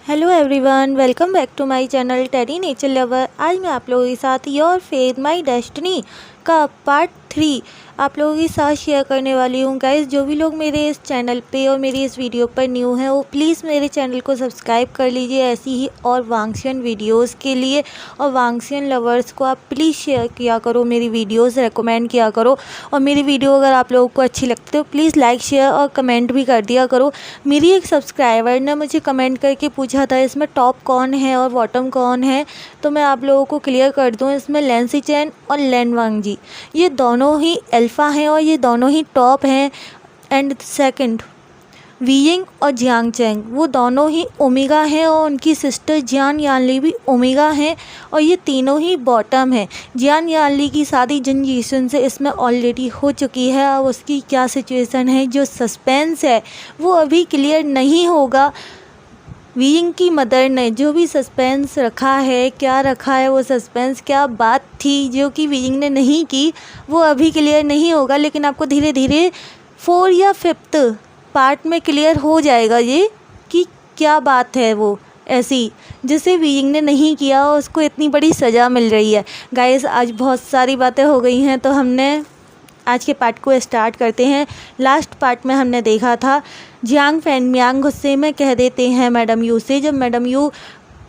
Hello everyone, welcome back to my channel Teddy Nature Lover. आज मैं आप लोगों के साथ योर फेथ माय डेस्टिनी का पार्ट 3 आप लोगों के साथ शेयर करने वाली हूँ। गाइस, जो भी लोग मेरे इस चैनल पे और मेरी इस वीडियो पर न्यू हैं वो प्लीज़ मेरे चैनल को सब्सक्राइब कर लीजिए ऐसी ही और वांगशियन वीडियोस के लिए। और वांगशियन लवर्स को आप प्लीज़ शेयर किया करो, मेरी वीडियोस रेकमेंड किया करो। और मेरी वीडियो अगर आप लोगों को अच्छी लगती है तो प्लीज़ लाइक शेयर और कमेंट भी कर दिया करो। मेरी एक सब्सक्राइबर ने मुझे कमेंट करके पूछा था इसमें टॉप कौन है और बॉटम कौन है, तो मैं आप लोगों को क्लियर कर दूँ। इसमें लैंसी चैन और लैन वांगजी ये दोनों ही अल्फ़ा हैं और ये दोनों ही टॉप हैं। एंड सेकंड वीइंग और जियांग चैंग वो दोनों ही ओमेगा हैं और उनकी सिस्टर जियान यानली भी ओमेगा हैं और ये तीनों ही बॉटम हैं। जियान यानली की शादी जिन जीसन से इसमें ऑलरेडी हो चुकी है। अब उसकी क्या सिचुएशन है, जो सस्पेंस है वो अभी क्लियर नहीं होगा। वीइंग की मदर ने जो भी सस्पेंस रखा है, क्या रखा है वो सस्पेंस, क्या बात थी जो कि वीइंग ने नहीं की, वो अभी क्लियर नहीं होगा। लेकिन आपको धीरे धीरे 4 या 5th पार्ट में क्लियर हो जाएगा ये कि क्या बात है वो ऐसी जिसे वीइंग ने नहीं किया और उसको इतनी बड़ी सज़ा मिल रही है। गाइस, आज बहुत सारी बातें हो गई हैं तो हमने आज के पार्ट को स्टार्ट करते हैं। लास्ट पार्ट में हमने देखा था जियांग फैनमियांग गुस्से में कह देते हैं मैडम यू से, जब मैडम यू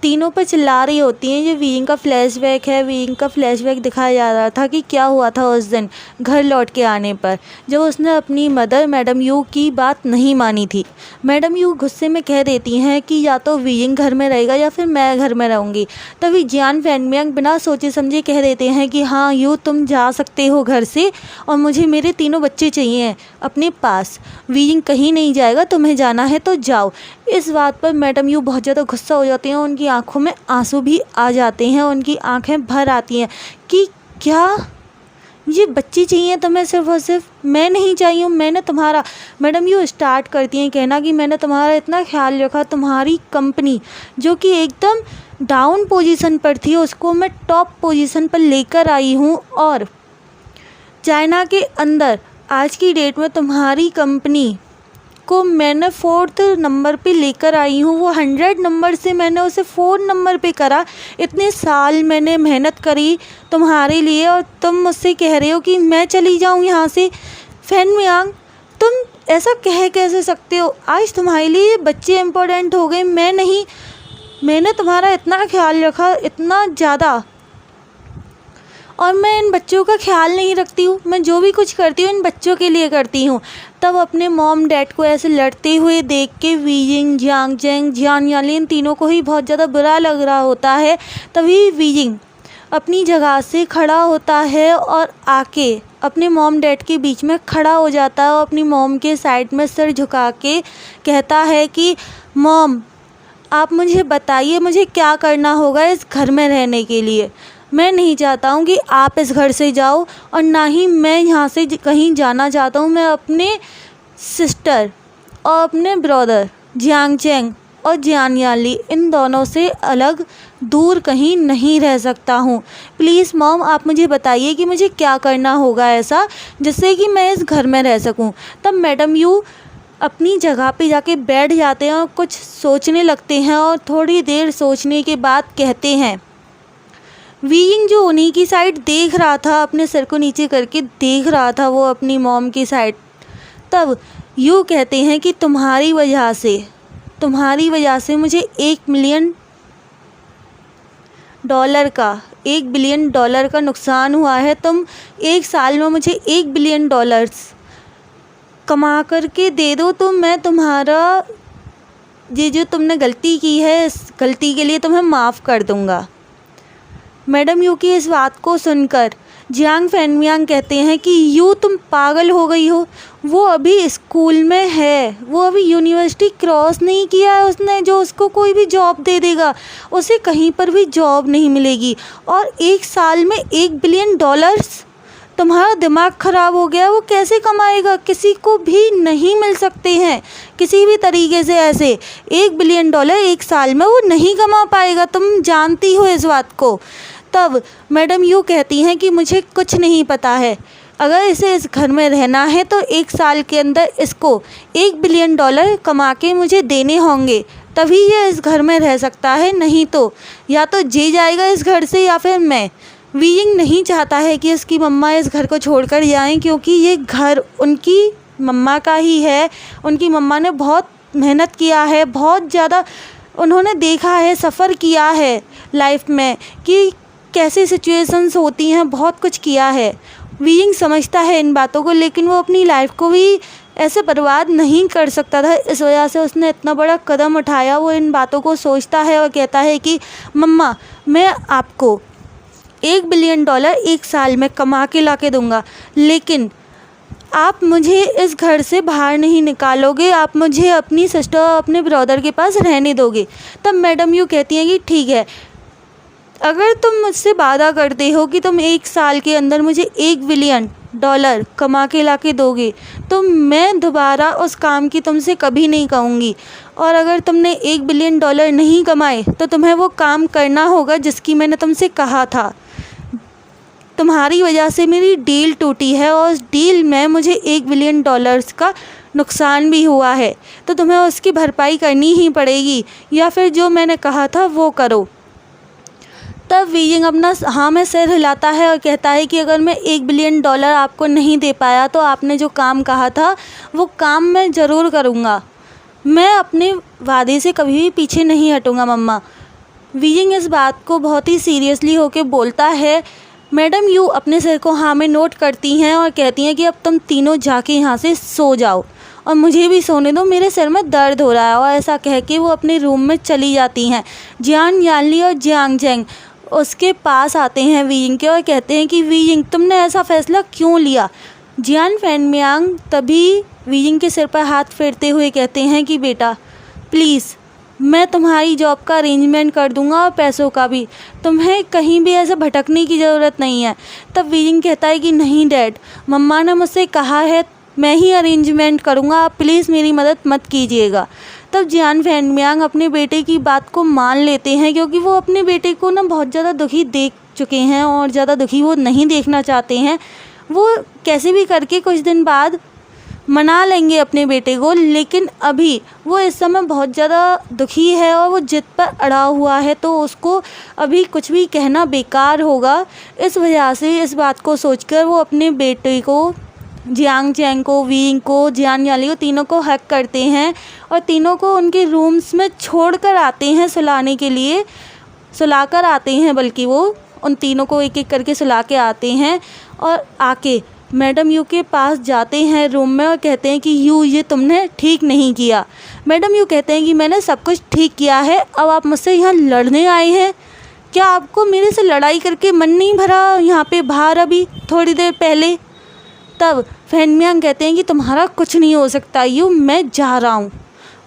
तीनों पर चिल्ला रही होती हैं। ये वीइंग का फ्लैशबैक है। वीइंग का फ्लैशबैक दिखाया जा रहा था कि क्या हुआ था उस दिन घर लौट के आने पर, जब उसने अपनी मदर मैडम यू की बात नहीं मानी थी। मैडम यू गुस्से में कह देती हैं कि या तो वीइंग घर में रहेगा या फिर मैं घर में रहूँगी। तभी जियान फैनमियांग बिना सोचे समझे कह देते हैं कि हाँ यू तुम जा सकते हो घर से और मुझे मेरे तीनों बच्चे चाहिए अपने पास। वीइंग कहीं नहीं जाएगा, तुम्हें जाना है तो जाओ। इस बात पर मैडम यू बहुत ज़्यादा गुस्सा हो जाती हैं। उनकी आंखों में आंसू भी आ जाते हैं, उनकी आंखें भर आती हैं कि क्या ये बच्ची चाहिए तुम्हें, सिर्फ और सिर्फ मैं नहीं चाहिए हूँ, मैंने तुम्हारा। मैडम यू स्टार्ट करती हैं कहना कि मैंने तुम्हारा इतना ख्याल रखा, तुम्हारी कंपनी जो कि एकदम डाउन पोजीशन पर थी उसको मैं टॉप पोजीशन पर लेकर आई हूँ। और चाइना के अंदर आज की डेट में तुम्हारी कंपनी को मैंने 4th नंबर पे लेकर आई हूँ। वो 100 नंबर से मैंने उसे 4 नंबर पे करा। इतने साल मैंने मेहनत करी तुम्हारे लिए और तुम मुझसे कह रहे हो कि मैं चली जाऊँ यहाँ से। फैनमियांग, तुम ऐसा कह कैसे सकते हो? आज तुम्हारे लिए बच्चे इम्पोर्टेंट हो गए, मैं नहीं। मैंने तुम्हारा इतना ख्याल रखा, इतना ज़्यादा, और मैं इन बच्चों का ख्याल नहीं रखती हूँ। मैं जो भी कुछ करती हूँ इन बच्चों के लिए करती हूँ। तब अपने मॉम डैड को ऐसे लड़ते हुए देख के वीइंग, जियांग चैंग, जियान यानली इन तीनों को ही बहुत ज़्यादा बुरा लग रहा होता है। तभी वीइंग अपनी जगह से खड़ा होता है और आके अपने मॉम डैड के बीच में खड़ा हो जाता है और अपनी मॉम के साइड में सिर झुका के कहता है कि मॉम, आप मुझे बताइए मुझे क्या करना होगा इस घर में रहने के लिए। मैं नहीं चाहता हूँ कि आप इस घर से जाओ और ना ही मैं यहाँ से कहीं जाना चाहता हूँ। मैं अपने सिस्टर और अपने ब्रदर जियांग चैंग और जियान यानली इन दोनों से अलग दूर कहीं नहीं रह सकता हूँ। प्लीज़ मॉम, आप मुझे बताइए कि मुझे क्या करना होगा ऐसा जिससे कि मैं इस घर में रह सकूँ। तब मैडम यू अपनी जगह पे जाके बैठ जाते हैं और कुछ सोचने लगते हैं और थोड़ी देर सोचने के बाद कहते हैं। वीइंग जो उन्हीं की साइड देख रहा था, अपने सर को नीचे करके देख रहा था वो अपनी मॉम की साइड, तब यू कहते हैं कि तुम्हारी वजह से मुझे $1 बिलियन का नुकसान हुआ है। तुम 1 साल में मुझे $1 बिलियन कमा करके दे दो तो मैं तुम्हारा ये जो तुमने गलती की है इस गलती के लिए तुम्हें माफ़ कर दूँगा। मैडम यू की इस बात को सुनकर जियांग फैनमियांग कहते हैं कि यू तुम पागल हो गई हो। वो अभी स्कूल में है, वो अभी यूनिवर्सिटी क्रॉस नहीं किया है उसने जो उसको कोई भी जॉब दे देगा। उसे कहीं पर भी जॉब नहीं मिलेगी। और 1 साल में $1 बिलियन, तुम्हारा दिमाग ख़राब हो गया। वो कैसे कमाएगा? किसी को भी नहीं मिल सकते हैं किसी भी तरीके से ऐसे। $1 बिलियन 1 साल में वो नहीं कमा पाएगा, तुम जानती हो इस बात को। तब मैडम यू कहती हैं कि मुझे कुछ नहीं पता है, अगर इसे इस घर में रहना है तो 1 साल के अंदर इसको $1 बिलियन कमा के मुझे देने होंगे, तभी ये इस घर में रह सकता है, नहीं तो या तो जे जाएगा इस घर से या फिर मैं। वीइंग नहीं चाहता है कि उसकी मम्मा इस घर को छोड़कर जाएं, क्योंकि ये घर उनकी मम्मा का ही है। उनकी मम्मा ने बहुत मेहनत किया है, बहुत ज़्यादा उन्होंने देखा है, सफ़र किया है लाइफ में कि कैसे सिचुएशंस होती हैं, बहुत कुछ किया है। वीइंग समझता है इन बातों को, लेकिन वो अपनी लाइफ को भी ऐसे बर्बाद नहीं कर सकता था, इस वजह से उसने इतना बड़ा कदम उठाया। वो इन बातों को सोचता है और कहता है कि मम्मा, मैं आपको $1 बिलियन 1 साल में कमा के ला के दूँगा, लेकिन आप मुझे इस घर से बाहर नहीं निकालोगे, आप मुझे अपनी सिस्टर और अपने ब्रदर के पास रहने दोगे। तब मैडम यू कहती हैं कि ठीक है, अगर तुम मुझसे वादा करते हो कि तुम 1 साल के अंदर मुझे $1 बिलियन कमा के ला के दोगे, तो मैं दोबारा उस काम की तुमसे कभी नहीं कहूँगी। और अगर तुमने $1 बिलियन नहीं कमाए तो तुम्हें वो काम करना होगा जिसकी मैंने तुमसे कहा था। तुम्हारी वजह से मेरी डील टूटी है और उस डील में मुझे $1 बिलियन का नुकसान भी हुआ है, तो तुम्हें उसकी भरपाई करनी ही पड़ेगी, या फिर जो मैंने कहा था वो करो। तब वीइंग अपना हाँ में सिर हिलाता है और कहता है कि अगर मैं $1 बिलियन आपको नहीं दे पाया तो आपने जो काम कहा था वो काम मैं ज़रूर करूँगा। मैं अपने वादे से कभी भी पीछे नहीं हटूँगा मम्मा। वीइंग इस बात को बहुत ही सीरियसली होकर बोलता है। मैडम यू अपने सिर को हाँ में नोट करती हैं और कहती हैं कि अब तुम तीनों जाके यहाँ से सो जाओ और मुझे भी सोने दो, मेरे सिर में दर्द हो रहा है। और ऐसा कह के वो अपने रूम में चली जाती हैं। जियान यानली और जियांग जेंग उसके पास आते हैं वीइंग के और कहते हैं कि वीइंग, तुमने ऐसा फ़ैसला क्यों लिया। जियान फैनमियांग तभी वीइंग के सिर पर हाथ फेरते हुए कहते हैं कि बेटा प्लीज़, मैं तुम्हारी जॉब का अरेंजमेंट कर दूंगा और पैसों का भी, तुम्हें कहीं भी ऐसे भटकने की ज़रूरत नहीं है। तब वीइंग कहता है कि नहीं डैड, मम्मा ने मुझसे कहा है मैं ही अरेंजमेंट करूंगा, आप प्लीज़ मेरी मदद मत कीजिएगा। तब जियान फैनमियांग अपने बेटे की बात को मान लेते हैं, क्योंकि वो अपने बेटे को ना बहुत ज़्यादा दुखी देख चुके हैं और ज़्यादा दुखी वो नहीं देखना चाहते हैं। वो कैसे भी करके कुछ दिन बाद मना लेंगे अपने बेटे को, लेकिन अभी वो इस समय बहुत ज़्यादा दुखी है और वो जिद पर अड़ा हुआ है, तो उसको अभी कुछ भी कहना बेकार होगा। इस वजह से इस बात को सोचकर वो अपने बेटे को, जियांग जेंग को, वीइंग को, जियान याली को, तीनों को हक करते हैं और तीनों को उनके रूम्स में छोड़कर आते हैं सुलाने के लिए, सुलाकर आते हैं, बल्कि वो उन तीनों को एक एक करके सुला के आते हैं। और आके मैडम यू के पास जाते हैं रूम में और कहते हैं कि यू, ये तुमने ठीक नहीं किया। मैडम यू कहते हैं कि मैंने सब कुछ ठीक किया है, अब आप मुझसे यहाँ लड़ने आए हैं। क्या आपको मेरे से लड़ाई करके मन नहीं भरा यहाँ पे बाहर अभी थोड़ी देर पहले। तब फैनमियांग कहते हैं कि तुम्हारा कुछ नहीं हो सकता यू, मैं जा रहा हूँ,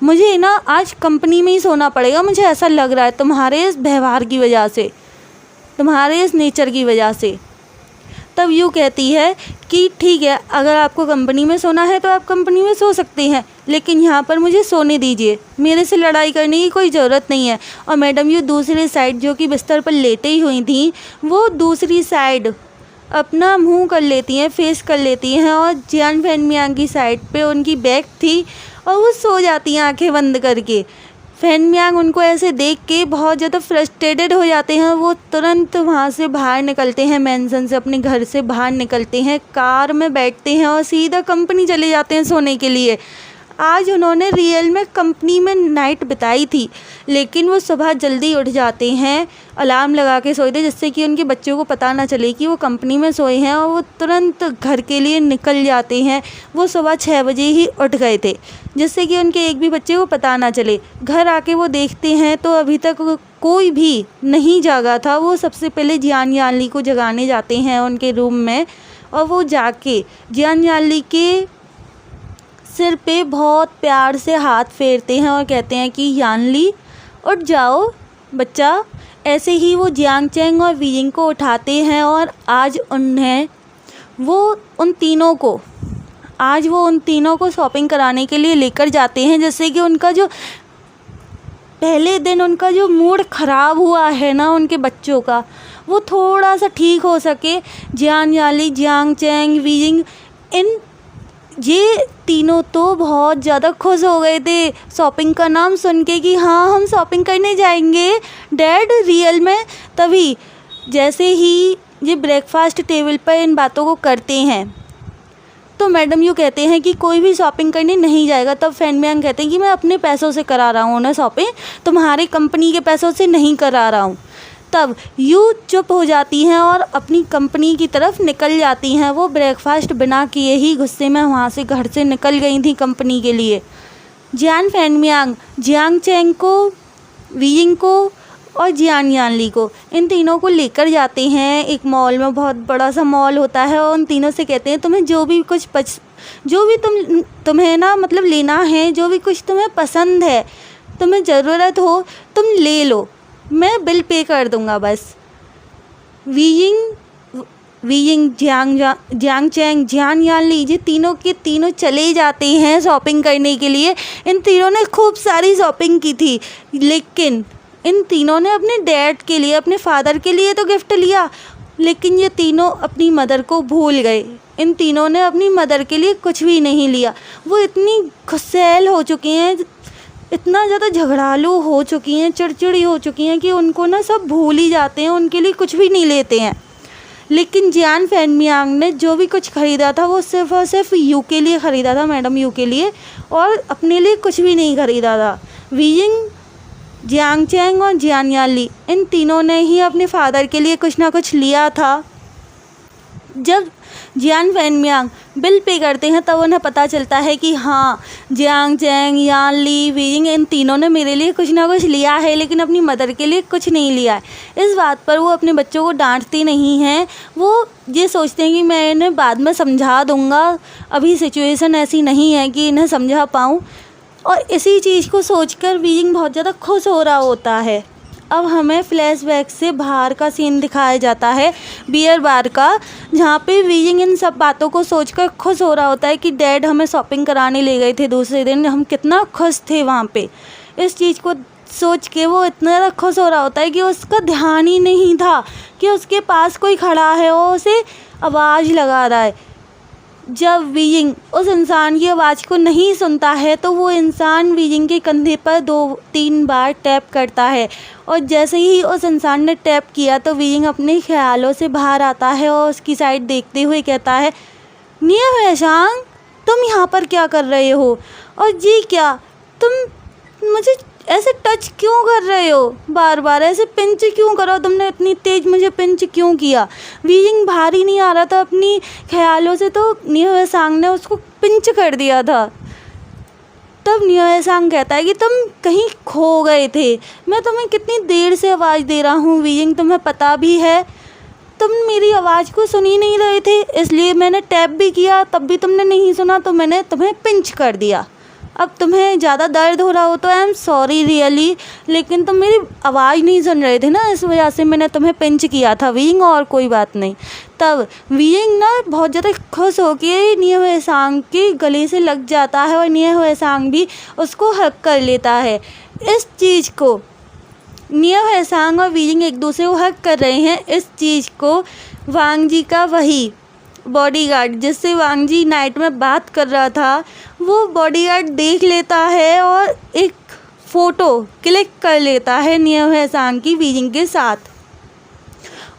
मुझे ना आज कंपनी में ही सोना पड़ेगा, मुझे ऐसा लग रहा है तुम्हारे इस व्यवहार की वजह से, तुम्हारे इस नेचर की वजह से। तब यू कहती है कि ठीक है, अगर आपको कंपनी में सोना है तो आप कंपनी में सो सकते हैं, लेकिन यहाँ पर मुझे सोने दीजिए, मेरे से लड़ाई करने की कोई ज़रूरत नहीं है। और मैडम यू दूसरी साइड, जो कि बिस्तर पर लेटे ही हुई थी, वो दूसरी साइड अपना मुंह कर लेती हैं, फेस कर लेती हैं, और जियान फैनमियांग की साइड पे उनकी बैक थी और वो सो जाती हैं आंखें बंद करके। फैनमियांग उनको ऐसे देख के बहुत ज़्यादा फ्रस्ट्रेटेड हो जाते हैं। वो तुरंत वहाँ से बाहर निकलते हैं, मैंसन से, अपने घर से बाहर निकलते हैं, कार में बैठते हैं और सीधा कंपनी चले जाते हैं सोने के लिए। आज उन्होंने रियल में कंपनी में नाइट बिताई थी, लेकिन वो सुबह जल्दी उठ जाते हैं, अलार्म लगा के सोए थे जिससे कि उनके बच्चों को पता ना चले कि वो कंपनी में सोए हैं, और वो तुरंत घर के लिए निकल जाते हैं। वो सुबह 6 बजे ही उठ गए थे जिससे कि उनके एक भी बच्चे को पता ना चले। घर आके वो देखते हैं तो अभी तक कोई भी नहीं जागा था। वो सबसे पहले जियान यानली को जगाने जाते हैं उनके रूम में, और वो जाके जियान यानली के सिर पे बहुत प्यार से हाथ फेरते हैं और कहते हैं कि यानली उठ जाओ बच्चा। ऐसे ही वो जियांग चेंग और वीइंग को उठाते हैं और आज वो उन तीनों को शॉपिंग कराने के लिए लेकर जाते हैं, जिससे कि उनका जो पहले दिन उनका जो मूड ख़राब हुआ है ना उनके बच्चों का, वो थोड़ा सा ठीक हो सके। जियान याली, जियांग चेंग, वीइंग, इन ये तीनों तो बहुत ज़्यादा खुश हो गए थे शॉपिंग का नाम सुन के कि हाँ हम शॉपिंग करने जाएंगे डैड रियल में। तभी जैसे ही ये ब्रेकफास्ट टेबल पर इन बातों को करते हैं तो मैडम यूँ कहते हैं कि कोई भी शॉपिंग करने नहीं जाएगा। तब फैन मियांग कहते हैं कि मैं अपने पैसों से करा रहा हूँ ना शॉपिंग, तुम्हारी कंपनी के पैसों से नहीं करा रहा हूँ। तब यू चुप हो जाती हैं और अपनी कंपनी की तरफ निकल जाती हैं। वो ब्रेकफास्ट बिना किए ही गुस्से में वहाँ से घर से निकल गई थी कंपनी के लिए। जियान फैन मियांग जियांग चैंग को, वीइंग को और जियान यानली को, इन तीनों को लेकर जाते हैं एक मॉल में। बहुत बड़ा सा मॉल होता है और उन तीनों से कहते हैं तुम्हें जो भी तुम्हें ना मतलब लेना है, जो भी कुछ तुम्हें पसंद है, तुम्हें ज़रूरत हो तुम ले लो, मैं बिल पे कर दूंगा बस। वीइंग जियांग चैंग जियान यानली ये तीनों के तीनों चले जाते हैं शॉपिंग करने के लिए। इन तीनों ने खूब सारी शॉपिंग की थी, लेकिन इन तीनों ने अपने डैड के लिए, अपने फादर के लिए तो गिफ्ट लिया, लेकिन ये तीनों अपनी मदर को भूल गए। इन तीनों ने अपनी मदर के लिए कुछ भी नहीं लिया। वो इतनी गुस्सैल हो चुकी हैं, इतना ज़्यादा झगड़ालू हो चुकी हैं, चिड़चिड़ी हो चुकी हैं कि उनको ना सब भूल ही जाते हैं, उनके लिए कुछ भी नहीं लेते हैं। लेकिन जियान फैन मियांग ने जो भी कुछ ख़रीदा था वो सिर्फ़ और सिर्फ यू के लिए ख़रीदा था, मैडम यू के लिए, और अपने लिए कुछ भी नहीं ख़रीदा था। वीइंग जियांग चैंग और जियान यानली इन तीनों ने ही अपने फादर के लिए कुछ ना कुछ लिया था। जब जियान फैन मियांग बिल पे करते हैं तब उन्हें पता चलता है कि हाँ जियांग चैंग, यानली, वीइंग इन तीनों ने मेरे लिए कुछ ना कुछ लिया है, लेकिन अपनी मदर के लिए कुछ नहीं लिया है। इस बात पर वो अपने बच्चों को डांटती नहीं हैं। वो ये सोचते हैं कि मैं इन्हें बाद में समझा दूँगा, अभी सिचुएशन ऐसी नहीं है कि इन्हें समझा पाऊँ। और इसी चीज़ को सोचकर वीइंग बहुत ज़्यादा खुश हो रहा होता है। अब हमें फ्लैशबैक से बाहर का सीन दिखाया जाता है, बियर बार का, जहाँ पे वीइंग इन सब बातों को सोचकर खुश हो रहा होता है कि डैड हमें शॉपिंग कराने ले गए थे दूसरे दिन, हम कितना खुश थे वहाँ पे। इस चीज़ को सोच के वो इतना ज़्यादा खुश हो रहा होता है कि उसका ध्यान ही नहीं था कि उसके पास कोई खड़ा है और उसे आवाज़ लगा रहा है। जब वीइंग उस इंसान की आवाज़ को नहीं सुनता है तो वो इंसान वीइंग के कंधे पर 2-3 बार टैप करता है, और जैसे ही उस इंसान ने टैप किया तो वीइंग अपने ख्यालों से बाहर आता है और उसकी साइड देखते हुए कहता है, निया वैशांग तुम यहाँ पर क्या कर रहे हो, और जी क्या तुम मुझे ऐसे टच क्यों कर रहे हो, बार बार ऐसे पिंच क्यों करो, तुमने इतनी तेज़ मुझे पिंच क्यों किया। वीइंग बाहर ही नहीं आ रहा था अपनी ख्यालों से, तो निया वैशांग ने उसको पिंच कर दिया था। तब निया वैशांग कहता है कि तुम कहीं खो गए थे, मैं तुम्हें कितनी देर से आवाज़ दे रहा हूँ वीइंग, तुम्हें पता भी है, तुम मेरी आवाज़ को सुन ही नहीं रहे थे, इसलिए मैंने टैप भी किया तब भी तुमने नहीं सुना, तो मैंने तुम्हें पिंच कर दिया। अब तुम्हें ज़्यादा दर्द हो रहा हो तो आई एम सॉरी रियली, लेकिन तुम मेरी आवाज़ नहीं सुन रहे थे ना, इस वजह से मैंने तुम्हें पिंच किया था वीइंग, और कोई बात नहीं। तब वीइंग ना बहुत ज़्यादा खुश होकर निया वैशांग के गले से लग जाता है और निया वैशांग भी उसको हक कर लेता है। इस चीज़ को निया वैशांग और वीइंग एक दूसरे को हक कर रहे हैं, इस चीज़ को वांग जी का वही बॉडीगार्ड जिससे वांग जी नाइट में बात कर रहा था, वो बॉडीगार्ड देख लेता है और एक फ़ोटो क्लिक कर लेता है निया वैशांग की वीइंग के साथ,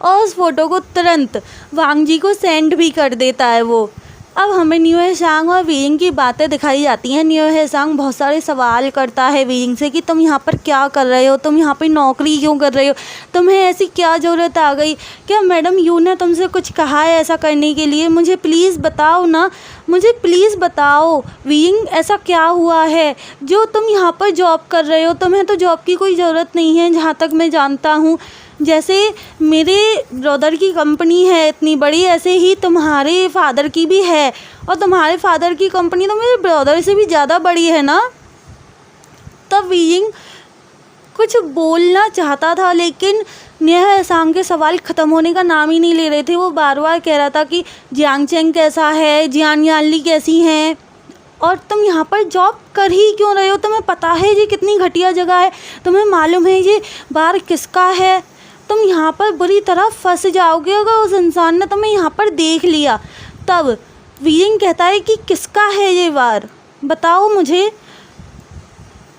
और उस फ़ोटो को तुरंत वांग जी को सेंड भी कर देता है वो। अब हमें निया वैशांग और वीइंग की बातें दिखाई जाती हैं। निया वैशांग बहुत सारे सवाल करता है वीइंग से कि तुम यहाँ पर क्या कर रहे हो, तुम यहाँ पर नौकरी क्यों कर रहे हो, तुम्हें ऐसी क्या ज़रूरत आ गई, क्या मैडम यू ने तुमसे कुछ कहा है ऐसा करने के लिए, मुझे प्लीज़ बताओ ना, मुझे प्लीज़ बताओ वीइंग ऐसा क्या हुआ है जो तुम यहाँ पर जॉब कर रहे हो, तुम्हें तो जॉब की कोई ज़रूरत नहीं है जहाँ तक मैं जानता हूँ, जैसे मेरे ब्रदर की कंपनी है इतनी बड़ी, ऐसे ही तुम्हारे फादर की भी है, और तुम्हारे फादर की कंपनी तो मेरे ब्रदर से भी ज़्यादा बड़ी है ना। तब वीइंग कुछ बोलना चाहता था, लेकिन निया वैशांग के सवाल ख़त्म होने का नाम ही नहीं ले रहे थे। वो बार बार कह रहा था कि जियांग चैंग कैसा है, जियान यानली कैसी हैं, और तुम यहाँ पर जॉब कर ही क्यों रहे हो, तुम्हें पता है ये कितनी घटिया जगह है, तुम्हें मालूम है ये बार किसका है, तुम यहाँ पर बुरी तरह फंस जाओगे अगर उस इंसान ने तुम्हें यहाँ पर देख लिया। तब वीइंग कहता है कि किसका है ये बार, बताओ मुझे।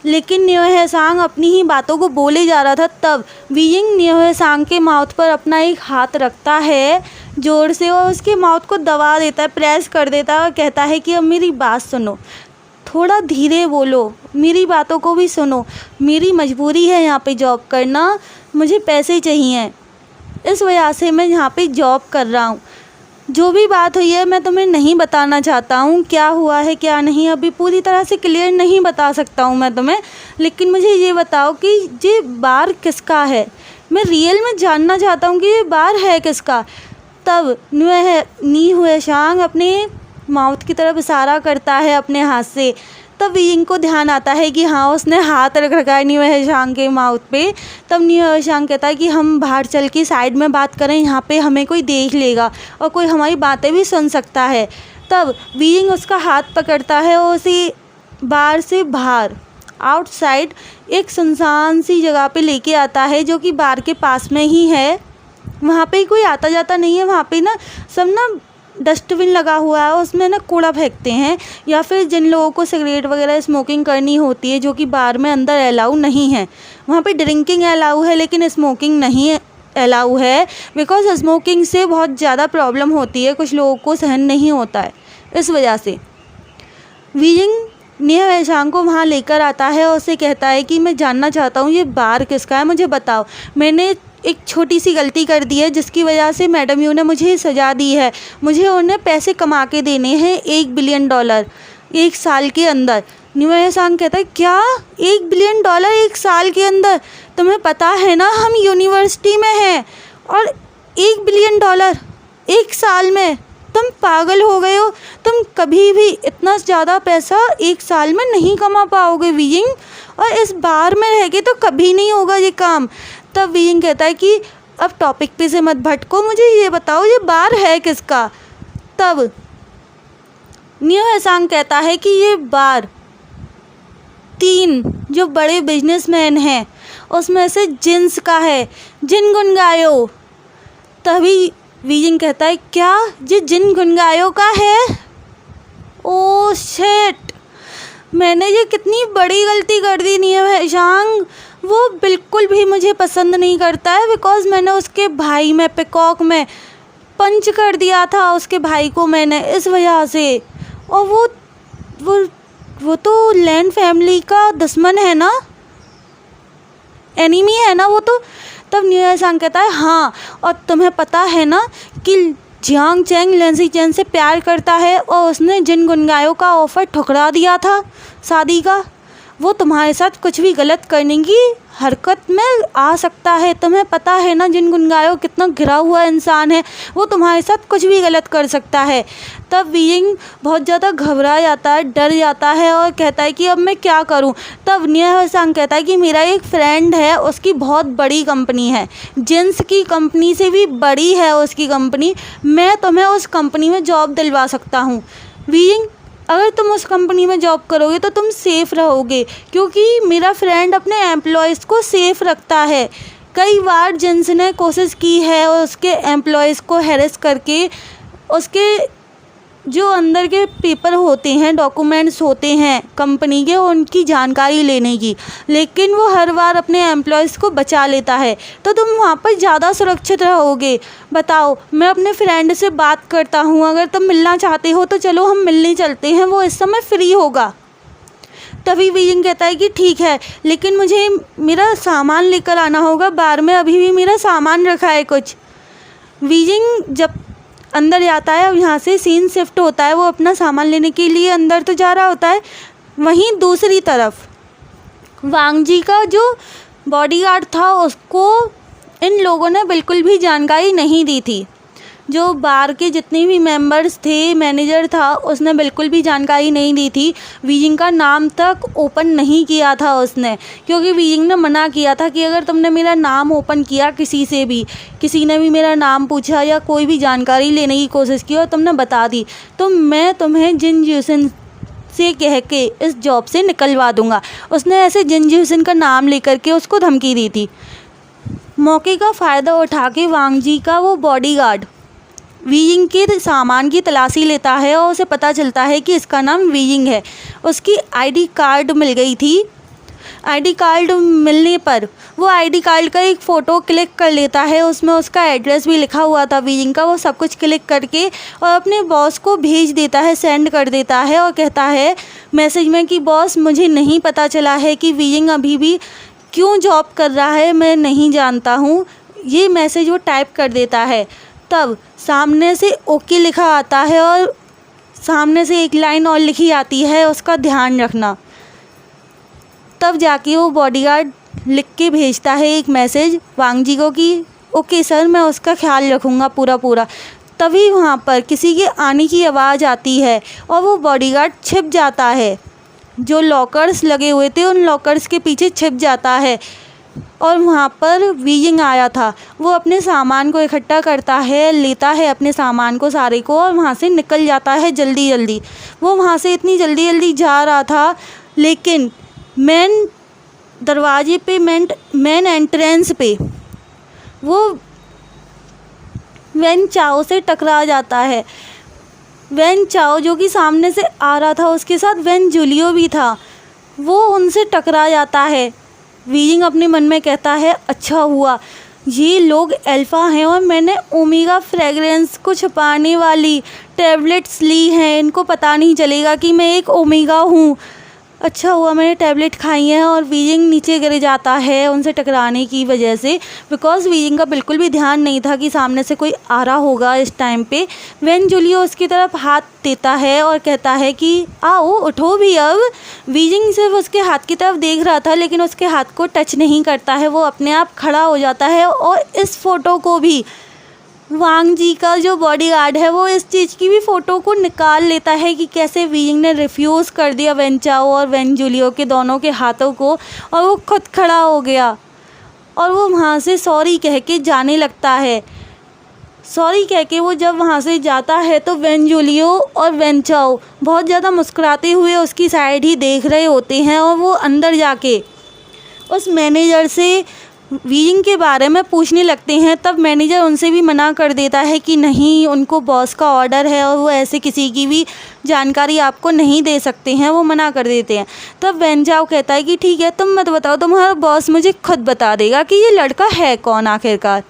लेकिन न्योहेसांग अपनी ही बातों को बोले जा रहा था, तब वीइंग न्योहेसांग के माउथ पर अपना एक हाथ रखता है ज़ोर से और उसके माउथ को दबा देता है, प्रेस कर देता है और कहता है कि अब मेरी बात सुनो, थोड़ा धीरे बोलो, मेरी बातों को भी सुनो, मेरी मजबूरी है यहाँ पे जॉब करना, मुझे पैसे चाहिए, इस वजह से मैं यहाँ पे जॉब कर रहा हूँ। जो भी बात हुई है मैं तुम्हें नहीं बताना चाहता हूँ, क्या हुआ है क्या नहीं अभी पूरी तरह से क्लियर नहीं बता सकता हूँ मैं तुम्हें, लेकिन मुझे ये बताओ कि ये बार किसका है, मैं रियल में जानना चाहता हूँ कि ये बार है किसका। तब न्योहेसांग अपने माउथ की तरफ इशारा करता है अपने हाथ से। तब वीइंग को ध्यान आता है कि हाँ उसने हाथ रख रखा है न्योहेसांग के माउथ पे। तब न्योहेसांग कहता है कि हम बाहर चल के साइड में बात करें, यहाँ पे हमें कोई देख लेगा और कोई हमारी बातें भी सुन सकता है। तब वीइंग उसका हाथ पकड़ता है और उसे बार से बाहर आउटसाइड एक सुनसान सी जगह पे लेके आता है, जो कि बार के पास में ही है। वहाँ पे कोई आता जाता नहीं है, वहाँ पे ना सब ना डस्टबिन लगा हुआ है, उसमें ना कूड़ा फेंकते हैं, या फिर जिन लोगों को सिगरेट वगैरह स्मोकिंग करनी होती है जो कि बार में अंदर अलाउ नहीं है। वहाँ पे ड्रिंकिंग अलाउ है लेकिन स्मोकिंग नहीं अलाउ है, बिकॉज स्मोकिंग से बहुत ज़्यादा प्रॉब्लम होती है, कुछ लोगों को सहन नहीं होता है। इस वजह से वीइंग न्योहेसांग को वहाँ लेकर आता है और उसे कहता है कि मैं जानना चाहता हूँ ये बार किसका है, मुझे बताओ, मैंने एक छोटी सी गलती कर दी है जिसकी वजह से मैडम यू ने मुझे सज़ा दी है, मुझे उन्हें पैसे कमा के देने हैं $1 बिलियन 1 साल के अंदर। न्योहेसांग कहता है क्या $1 बिलियन 1 साल के अंदर, तुम्हें पता है ना हम यूनिवर्सिटी में हैं और $1 बिलियन 1 साल में, तुम पागल हो गए हो, तुम कभी भी इतना ज़्यादा पैसा 1 साल में नहीं कमा पाओगे वीइंग, और इस बार में रह के तो कभी नहीं होगा ये काम। तब वीइंग कहता है कि अब टॉपिक पे से मत भटको, मुझे ये बताओ ये बार है किसका। तब न्योहेसांग कहता है कि ये बार 3 जो बड़े बिजनेसमैन हैं उसमें से जिन्स का है, जिन गुनगायो। तभी वीइंग कहता है क्या ये जिन गुनगायो का है, ओ शिट, मैंने ये कितनी बड़ी गलती कर दी। न्योहेसांग वो बिल्कुल भी मुझे पसंद नहीं करता है, बिकॉज़ मैंने उसके भाई में पिकॉक में पंच कर दिया था उसके भाई को मैंने, इस वजह से। और वो तो लैन फैमिली का दुश्मन है ना, एनिमी है ना वो तो। तब न्योहेसांग कहता है हाँ, और तुम्हें पता है ना कि जियांग चैंग लैंसी चैन से प्यार करता है और उसने जिन गुनगायो का ऑफ़र ठुकरा दिया था शादी का, वो तुम्हारे साथ कुछ भी गलत करने की हरकत में आ सकता है। तुम्हें पता है ना जिन गुनगायो कितना गिरा हुआ इंसान है, वो तुम्हारे साथ कुछ भी गलत कर सकता है। तब वीइंग बहुत ज़्यादा घबरा जाता है, डर जाता है और कहता है कि अब मैं क्या करूं। तब न्योहेसांग कहता है कि मेरा एक फ्रेंड है, उसकी बहुत बड़ी कंपनी है, जिन्स की कंपनी से भी बड़ी है उसकी कंपनी, मैं तुम्हें उस कंपनी में जॉब दिलवा सकता हूँ। वीइंग अगर तुम उस कंपनी में जॉब करोगे तो तुम सेफ़ रहोगे, क्योंकि मेरा फ्रेंड अपने एम्प्लॉयज़ को सेफ़ रखता है। कई बार जिन्स ने कोशिश की है और उसके एम्प्लॉयज़ को हैरेस करके उसके जो अंदर के पेपर होते हैं, डॉक्यूमेंट्स होते हैं कंपनी के, उनकी जानकारी लेने की, लेकिन वो हर बार अपने एम्प्लॉयज़ को बचा लेता है। तो तुम वहाँ पर ज़्यादा सुरक्षित रहोगे। बताओ, मैं अपने फ्रेंड से बात करता हूँ, अगर तुम मिलना चाहते हो तो चलो हम मिलने चलते हैं, वो इस समय फ्री होगा। तभी वीइंग कहता है कि ठीक है, लेकिन मुझे मेरा सामान लेकर आना होगा, बार में अभी भी मेरा सामान रखा है कुछ। वीइंग जब अंदर जाता है, अब यहाँ से सीन शिफ्ट होता है, वो अपना सामान लेने के लिए अंदर तो जा रहा होता है, वहीं दूसरी तरफ वांग जी का जो बॉडीगार्ड था उसको इन लोगों ने बिल्कुल भी जानकारी नहीं दी थी। जो बार के जितने भी मेंबर्स थे, मैनेजर था, उसने बिल्कुल भी जानकारी नहीं दी थी। वीइंग का नाम तक ओपन नहीं किया था उसने, क्योंकि वीइंग ने मना किया था कि अगर तुमने मेरा नाम ओपन किया, किसी ने भी मेरा नाम पूछा या कोई भी जानकारी लेने की कोशिश की और तुमने बता दी, तो मैं तुम्हें जिन ज्यूसन से कह के इस जॉब से निकलवा दूंगा। उसने ऐसे जिन ज्यूसन का नाम लेकर के उसको धमकी दी थी। मौके का फ़ायदा उठा के वांग जी का वो बॉडीगार्ड वीइंग के सामान की तलाशी लेता है और उसे पता चलता है कि इसका नाम वीइंग है। उसकी आईडी कार्ड मिल गई थी। आईडी कार्ड मिलने पर वो आईडी कार्ड का एक फ़ोटो क्लिक कर लेता है, उसमें उसका एड्रेस भी लिखा हुआ था वीइंग का। वो सब कुछ क्लिक करके और अपने बॉस को भेज देता है, सेंड कर देता है और कहता है मैसेज में कि बॉस मुझे नहीं पता चला है कि वीइंग अभी भी क्यों जॉब कर रहा है, मैं नहीं जानता हूँ। ये मैसेज वो टाइप कर देता है। तब सामने से ओके लिखा आता है और सामने से एक लाइन और लिखी आती है, उसका ध्यान रखना। तब जाके वो बॉडीगार्ड लिख के भेजता है एक मैसेज वांग जी को कि ओके सर, मैं उसका ख्याल रखूँगा पूरा। तभी वहाँ पर किसी के आने की आवाज़ आती है और वो बॉडीगार्ड छिप जाता है। जो लॉकर्स लगे हुए थे उन लॉकर्स के पीछे छिप जाता है और वहाँ पर वीइंग आया था। वो अपने सामान को इकट्ठा करता है, लेता है अपने सामान को सारे को और वहाँ से निकल जाता है जल्दी। वो वहाँ से इतनी जल्दी जा रहा था, लेकिन मेन दरवाजे पे, मेन एंट्रेंस पे वो वेन चाओ से टकरा जाता है। वेन चाओ जो कि सामने से आ रहा था, उसके साथ वेन जूलियो भी था, वो उनसे टकरा जाता है। वीइंग अपने मन में कहता है अच्छा हुआ ये लोग अल्फ़ा हैं और मैंने ओमेगा फ्रेगरेंस को छुपाने वाली टैबलेट्स ली हैं, इनको पता नहीं चलेगा कि मैं एक ओमेगा हूँ। अच्छा हुआ मैंने टैबलेट खाई है। और वीइंग नीचे गिर जाता है उनसे टकराने की वजह से, बिकॉज़ वीइंग का बिल्कुल भी ध्यान नहीं था कि सामने से कोई आ रहा होगा इस टाइम पे। वेन जूलियो उसकी तरफ हाथ देता है और कहता है कि आओ उठो भी अब। वीइंग सिर्फ उसके हाथ की तरफ देख रहा था, लेकिन उसके हाथ को टच नहीं करता है, वो अपने आप खड़ा हो जाता है। और इस फ़ोटो को भी वांग जी का जो बॉडीगार्ड है वो इस चीज़ की भी फ़ोटो को निकाल लेता है कि कैसे वीइंग ने रिफ्यूज़ कर दिया वेन चाओ और वेन जूलियो के दोनों के हाथों को, और वो खुद खड़ा हो गया और वो वहाँ से सॉरी कह के जाने लगता है। सॉरी कह के वो जब वहाँ से जाता है तो वेन जूलियो और वेन चाओ बहुत ज़्यादा मुस्कुराते हुए उसकी साइड ही देख रहे होते हैं और वो अंदर जाके उस मैनेजर से वीइंग के बारे में पूछने लगते हैं। तब मैनेजर उनसे भी मना कर देता है कि नहीं, उनको बॉस का ऑर्डर है और वो ऐसे किसी की भी जानकारी आपको नहीं दे सकते हैं, वो मना कर देते हैं। तब वेन चाओ कहता है कि ठीक है तुम मत बताओ, तुम्हारा बॉस मुझे खुद बता देगा कि ये लड़का है कौन आखिरकार।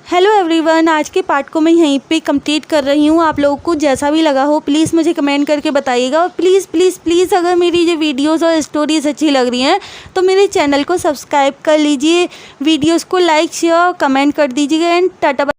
हेलो एवरीवन, आज के पार्ट को मैं यहीं पे कंप्लीट कर रही हूँ। आप लोगों को जैसा भी लगा हो प्लीज़ मुझे कमेंट करके बताइएगा। और प्लीज़ अगर मेरी ये वीडियोस और स्टोरीज़ अच्छी लग रही हैं तो मेरे चैनल को सब्सक्राइब कर लीजिए, वीडियोस को लाइक शेयर और कमेंट कर दीजिएगा। एंड टाटा।